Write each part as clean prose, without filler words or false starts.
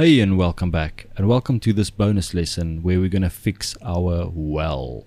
Hey and welcome back, and welcome to this bonus lesson where we're going to fix our well.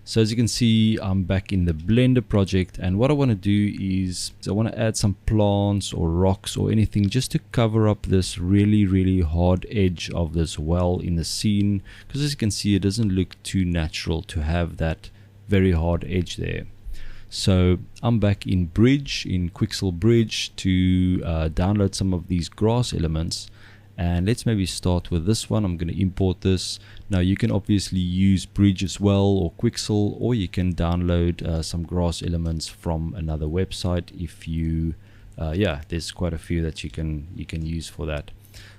So as you can see, I'm back in the Blender project, and what I want to do is I want to add some plants or rocks or anything just to cover up this really hard edge of this well in the scene, because as you can see it doesn't look too natural to have that very hard edge there. So I'm back in Bridge, in Quixel Bridge, to download some of these grass elements. And let's maybe start with this one. I'm going to import this. Now you can obviously use Bridge as well, or Quixel, or you can download some grass elements from another website if you there's quite a few that you can use for that.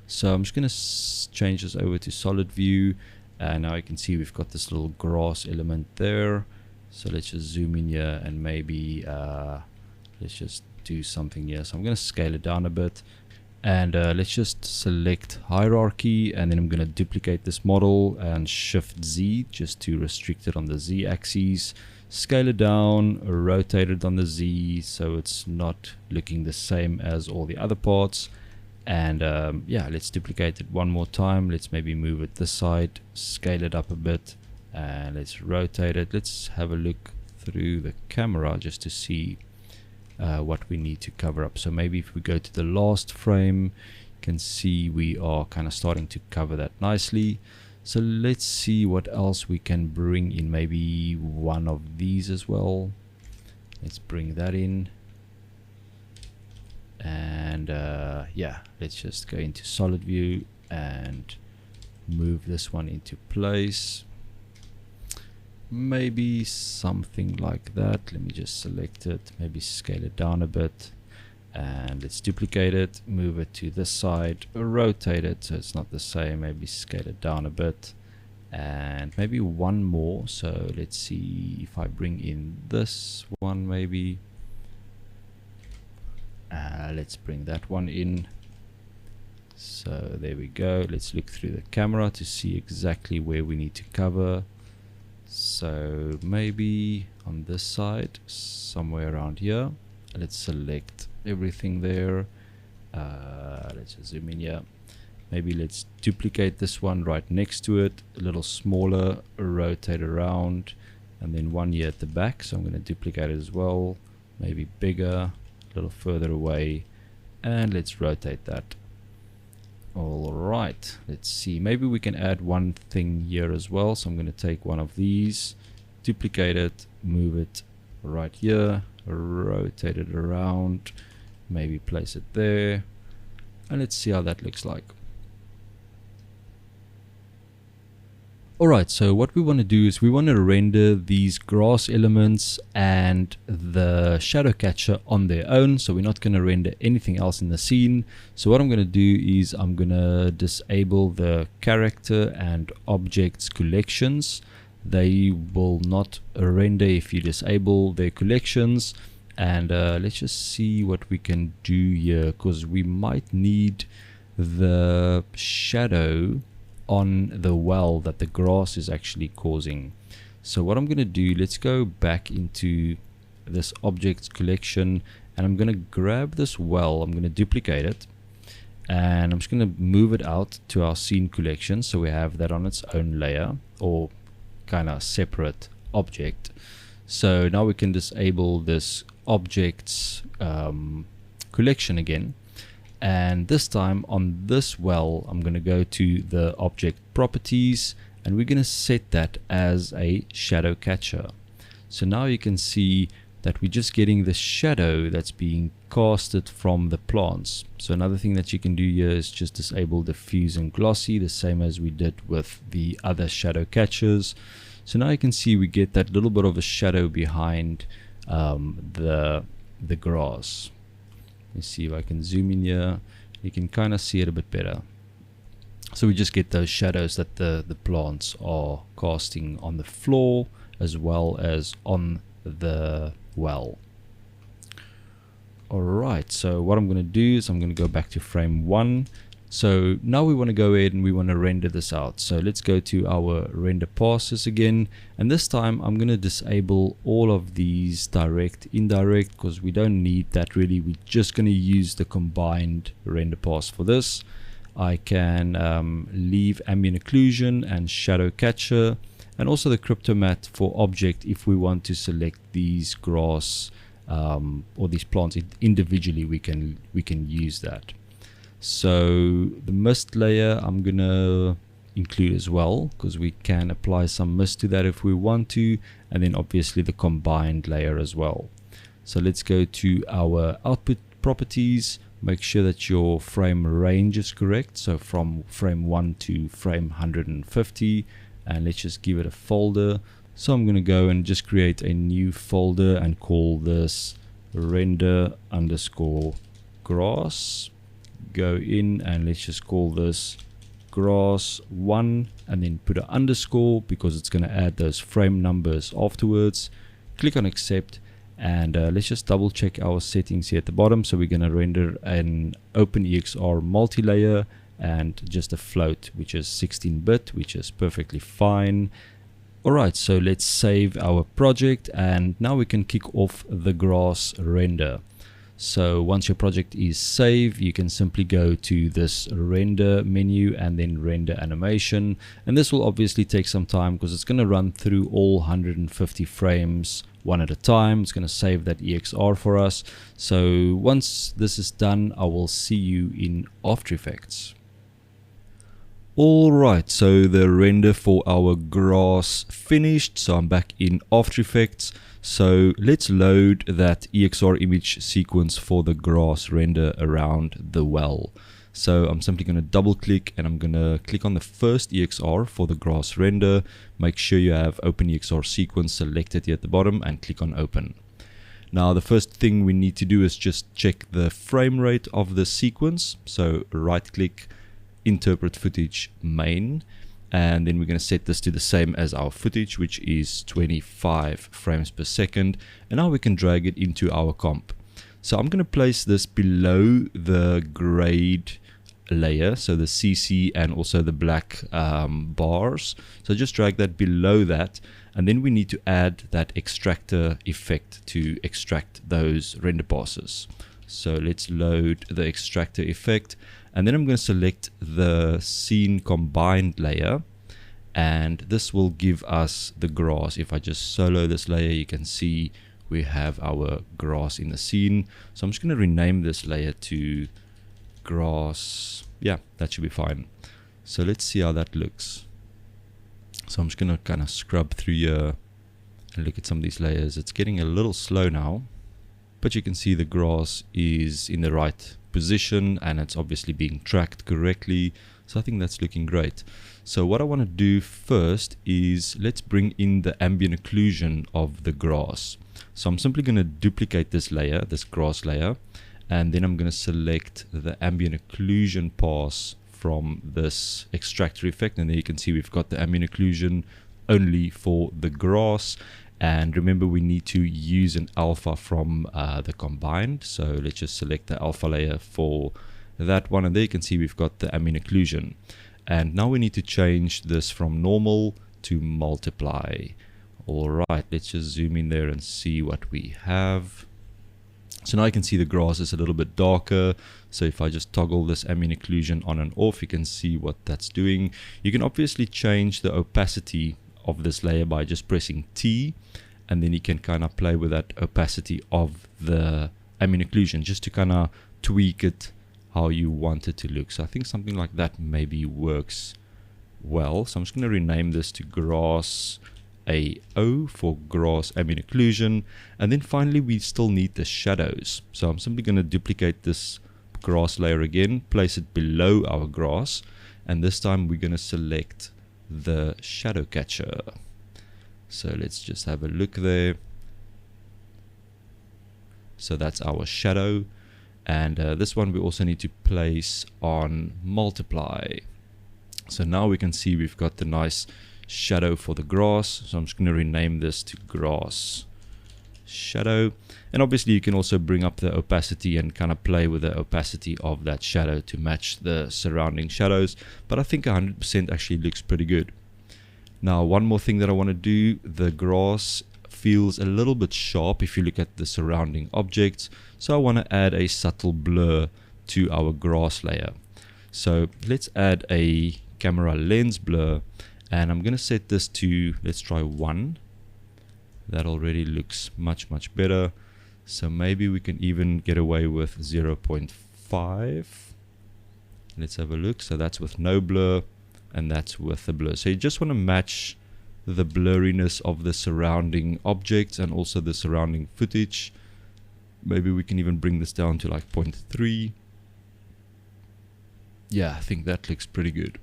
So I'm just going to change this over to solid view, and now you can see we've got this little grass element there. So let's just zoom in here and maybe let's just do something here. So I'm going to scale it down a bit. And let's just select hierarchy, and then I'm going to duplicate this model and shift Z just to restrict it on the Z axis, scale it down, rotate it on the Z so it's not looking the same as all the other parts. And let's duplicate it one more time. Let's maybe move it this side, scale it up a bit, and let's rotate it. Let's have a look through the camera just to see what we need to cover up. So maybe if we go to the last frame, you can see we are kind of starting to cover that nicely. So let's see what else we can bring in. Maybe one of these as well. Let's bring that in. And let's just go into solid view and move this one into place. Maybe something like that. Let me just select it, maybe scale it down a bit, and let's duplicate it, move it to this side, rotate it so it's not the same, maybe scale it down a bit, and maybe one more. So let's see if I bring in this one, maybe let's bring that one in. So there we go. Let's look through the camera to see exactly where we need to cover. So maybe on this side, somewhere around here. Let's select everything there. Let's just zoom in here. Maybe let's duplicate this one right next to it, a little smaller, rotate around, and then one here at the back. So I'm going to duplicate it as well, maybe bigger, a little further away, and let's rotate that. Alright, let's see, maybe we can add one thing here as well. So I'm going to take one of these, duplicate it, move it right here, rotate it around, maybe place it there, and let's see how that looks like. Alright, so what we want to do is we want to render these grass elements and the shadow catcher on their own. So we're not going to render anything else in the scene. So what I'm going to do is I'm going to disable the character and objects collections. They will not render if you disable their collections. And let's just see what we can do here, because we might need the shadow on the well that the grass is actually causing. So what I'm going to do, let's go back into this objects collection, and I'm going to grab this well, I'm going to duplicate it, and I'm just going to move it out to our scene collection so we have that on its own layer, or kind of separate object. So now we can disable this objects collection again. And this time on this well, I'm going to go to the object properties, and we're going to set that as a shadow catcher. So now you can see that we're just getting the shadow that's being casted from the plants. So another thing that you can do here is just disable diffuse and glossy, the same as we did with the other shadow catchers. So now you can see we get that little bit of a shadow behind the grass. Let's see if I can zoom in here. You can kind of see it a bit better. So we just get those shadows that the plants are casting on the floor as well as on the well. Alright, so what I'm going to do is I'm going to go back to frame 1. So now we want to go ahead and we want to render this out. So let's go to our render passes again, and this time I'm going to disable all of these direct, indirect, because we don't need that really. We're just going to use the combined render pass for this. I can leave ambient occlusion and shadow catcher, and also the cryptomat for object if we want to select these grass or these plants individually. We can use that. So the mist layer I'm gonna include as well, because we can apply some mist to that if we want to, and then obviously the combined layer as well. So let's go to our output properties, make sure that your frame range is correct, so from frame 1 to frame 150, and let's just give it a folder. So I'm going to go and just create a new folder and call this render underscore grass. Go in and let's just call this grass 1 and then put an underscore because it's going to add those frame numbers afterwards. Click on accept, and let's just double check our settings here at the bottom. So we're going to render an OpenEXR multi-layer and just a float, which is 16-bit, which is perfectly fine. Alright, so let's save our project, and now we can kick off the grass render. So once your project is saved, you can simply go to this render menu and then render animation, and this will obviously take some time because it's going to run through all 150 frames one at a time. It's going to save that EXR for us. So once this is done, I will see you in After Effects. Alright, so the render for our grass finished, so I'm back in After Effects. So let's load that EXR image sequence for the grass render around the well. So I'm simply going to double click and I'm going to click on the first EXR for the grass render. Make sure you have OpenEXR sequence selected here at the bottom and click on open. Now the first thing we need to do is just check the frame rate of the sequence. So right click, interpret footage main, and then we're going to set this to the same as our footage, which is 25 frames per second, and now we can drag it into our comp. So I'm going to place this below the grade layer, so the CC and also the black bars. So just drag that below that, and then we need to add that extractor effect to extract those render passes. So let's load the extractor effect, and then I'm going to select the scene combined layer, and this will give us the grass. If I just solo this layer, you can see we have our grass in the scene. So I'm just going to rename this layer to grass. Yeah, that should be fine. So let's see how that looks. So I'm just going to kind of scrub through here and look at some of these layers. It's getting a little slow now, but you can see the grass is in the right position and it's obviously being tracked correctly. So I think that's looking great. So what I want to do first is let's bring in the ambient occlusion of the grass. So I'm simply going to duplicate this layer, this grass layer, and then I'm going to select the ambient occlusion pass from this extractor effect, and there you can see we've got the ambient occlusion only for the grass. And remember, we need to use an alpha from the combined. So let's just select the alpha layer for that one, and there you can see we've got the ambient occlusion. And now we need to change this from normal to multiply. Alright, let's just zoom in there and see what we have. So now you can see the grass is a little bit darker. So if I just toggle this ambient occlusion on and off, you can see what that's doing. You can obviously change the opacity of this layer by just pressing T, and then you can kind of play with that opacity of the ambient occlusion just to kind of tweak it how you want it to look. So I think something like that maybe works well. So I'm just going to rename this to grass AO for grass ambient occlusion, and then finally we still need the shadows. So I'm simply going to duplicate this grass layer again, place it below our grass, and this time we're going to select the shadow catcher. So let's just have a look there. So that's our shadow, and this one we also need to place on multiply. So now we can see we've got the nice shadow for the grass. So I'm just going to rename this to grass shadow, and obviously you can also bring up the opacity and kind of play with the opacity of that shadow to match the surrounding shadows, but I think 100% actually looks pretty good. Now one more thing that I want to do, the grass feels a little bit sharp if you look at the surrounding objects, so I want to add a subtle blur to our grass layer. So let's add a camera lens blur, and I'm going to set this to, let's try 1. That already looks much better. So maybe we can even get away with 0.5. Let's have a look. So that's with no blur, and that's with the blur. So you just want to match the blurriness of the surrounding objects and also the surrounding footage. Maybe we can even bring this down to like 0.3. Yeah, I think that looks pretty good.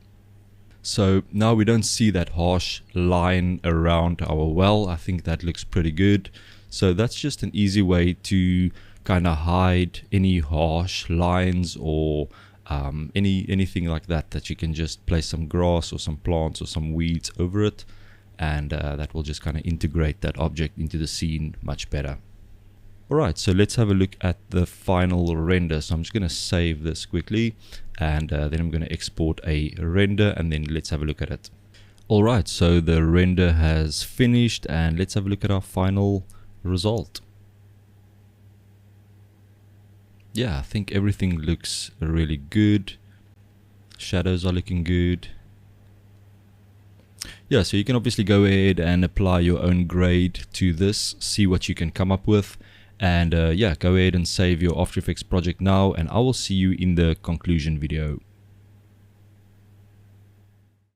So now we don't see that harsh line around our well. I think that looks pretty good. So that's just an easy way to kind of hide any harsh lines or anything like that you can just place some grass or some plants or some weeds over it, and that will just kind of integrate that object into the scene much better. Alright, so let's have a look at the final render. So I'm just going to save this quickly, and then I'm going to export a render, and then let's have a look at it. Alright, so the render has finished, and let's have a look at our final result. Yeah, I think everything looks really good. Shadows are looking good. Yeah, so you can obviously go ahead and apply your own grade to this, see what you can come up with. And yeah, go ahead and save your After Effects project now, and I will see you in the conclusion video.